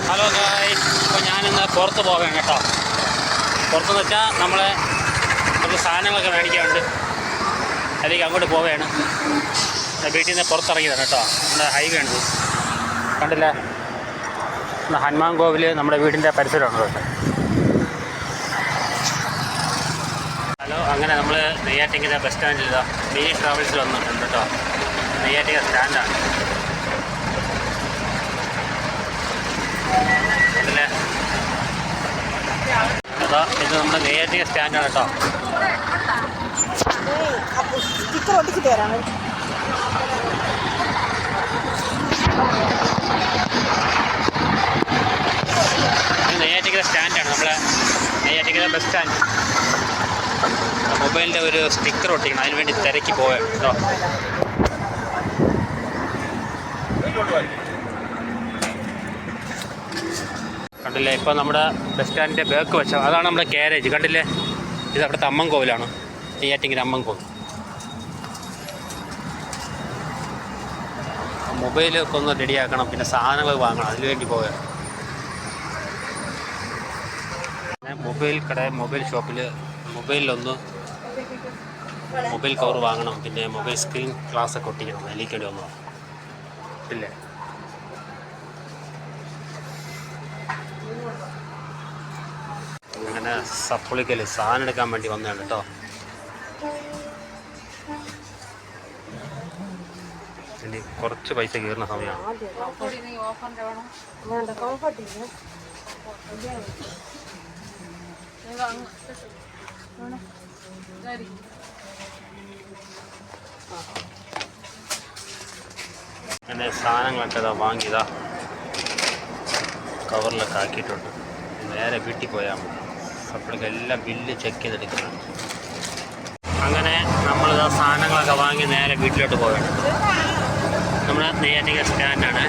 Hello guys, ഇപ്പോൾ ഞാനിന്ന് പുറത്ത് പോകാൻ കേട്ടോ. പുറത്തെന്ന് വെച്ചാൽ നമ്മളെ കുറച്ച് സാധനങ്ങളൊക്കെ മേടിക്കാനുണ്ട്. അതിലേക്ക് അങ്ങോട്ട് പോവുകയാണ്. വീട്ടിൽ നിന്ന് പുറത്തിറങ്ങിയതാണ് കേട്ടോ. നമ്മുടെ ഹൈവേ ഉണ്ട്, കണ്ടില്ലേ? ഹനുമാൻ കോവിൽ നമ്മുടെ വീടിൻ്റെ പരിസരമാണ് കേട്ടോ. ഹലോ, അങ്ങനെ നമ്മൾ നെയ്യാറ്റിങ്കര ബസ് സ്റ്റാൻഡിൽ മിനി ട്രാവൽസിൽ വന്നിട്ടുണ്ട് കേട്ടോ. നെയ്യാറ്റിങ്കര സ്റ്റാൻഡാണ്. അല്ലേ, അതാ ഇത് നമ്മുടെ നെയ്യാറ്റിങ്കര സ്റ്റാൻഡാണ് കേട്ടോ. നെയ്യാറ്റിങ്കര സ്റ്റാൻഡാണ്, നമ്മളെ നെയ്യാറ്റിങ്കര ബസ് സ്റ്റാൻഡ്. മൊബൈലിൻ്റെ ഒരു സ്റ്റിക്കർ ഒട്ടിക്കണം, അതിന് വേണ്ടി തിരക്കി പോവുകയാണ് കേട്ടോ. കണ്ടില്ലേ, ഇപ്പോൾ നമ്മുടെ ബസ് സ്റ്റാൻഡിൻ്റെ ബാക്ക് വശം അതാണ് നമ്മുടെ ഗാരേജ്. കണ്ടില്ലേ, ഇത് അവിടുത്തെ അമ്മൻ കോവിലാണ്, നെയ്യാറ്റിങ്കര അമ്മൻ കോവിൽ. മൊബൈലൊക്കെ ഒന്ന് റെഡിയാക്കണം, പിന്നെ സാധനങ്ങൾ വാങ്ങണം, അതിന് വേണ്ടി പോവുകയാണ്. മൊബൈൽ കട, മൊബൈൽ ഷോപ്പിൽ മൊബൈൽ കവർ വാങ്ങണം, പിന്നെ മൊബൈൽ സ്ക്രീൻ ഗ്ലാസ്സൊക്കെ ഒട്ടിക്കണം, അതിലേക്ക് വേണ്ടി വന്നതാണ് ഇല്ലേ. അങ്ങനെ സപ്ലിക്കൽ സാധനം എടുക്കാൻ വേണ്ടി വന്നതാണ് കേട്ടോ. ഇനി കുറച്ച് പൈസ കയറുന്ന സമയമാണ്. അങ്ങനെ സാധനങ്ങളൊക്കെ ഇതാ വാങ്ങിയതാ, കവറിലൊക്കെ ആക്കിയിട്ടുണ്ട്. നേരെ വീട്ടിൽ പോയാൽ മതി. അപ്പോഴേക്കും എല്ലാം ബില്ല് ചെക്ക് ചെയ്തെടുക്കുന്നുണ്ട്. അങ്ങനെ നമ്മളിതാ സാധനങ്ങളൊക്കെ വാങ്ങി നേരെ വീട്ടിലോട്ട് പോവുകയാണ്. നമ്മുടെ നെയ്യാറ്റിങ്കര സ്റ്റാൻഡാണ്,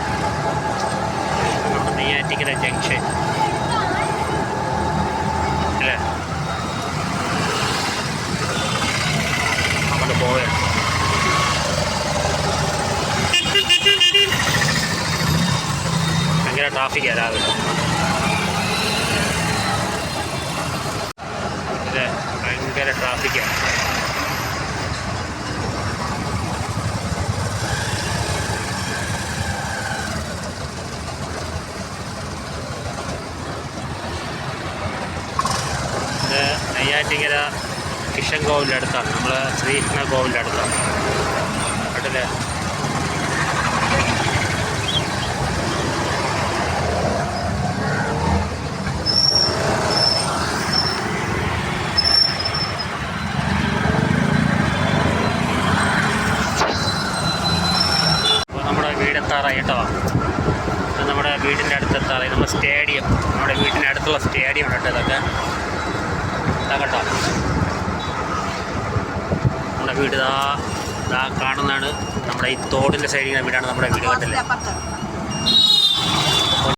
നമ്മുടെ നെയ്യാറ്റിങ്കര ജംഗ്ഷൻ അല്ലേ. അങ്ങോട്ട് പോവുകയാണ്. ഭയങ്കര ട്രാഫിക്കാണ് രാവിലെ. ഭയങ്കര ട്രാഫിക്കാണ്. ഇത് നെയ്യാറ്റിങ്കര കിഷൻ കോവിലിൻ്റെ അടുത്താണ്, നമ്മൾ ശ്രീകൃഷ്ണ കോവിലിൻ്റെ അടുത്താണ് കേട്ടില്ലേ. വീടെത്താറായി കേട്ടോ. നമ്മുടെ വീടിൻ്റെ അടുത്തെത്താറായി. നമ്മുടെ സ്റ്റേഡിയം, നമ്മുടെ വീടിൻ്റെ അടുത്തുള്ള സ്റ്റേഡിയം കേട്ടോ. ഇതൊക്കെ കേട്ടോ, നമ്മുടെ വീട് ഇതാ കാണുന്നതാണ്. നമ്മുടെ ഈ തോടിൻ്റെ സൈഡിൽ വീടാണ് നമ്മുടെ വീട്, കണ്ടില്ലേ.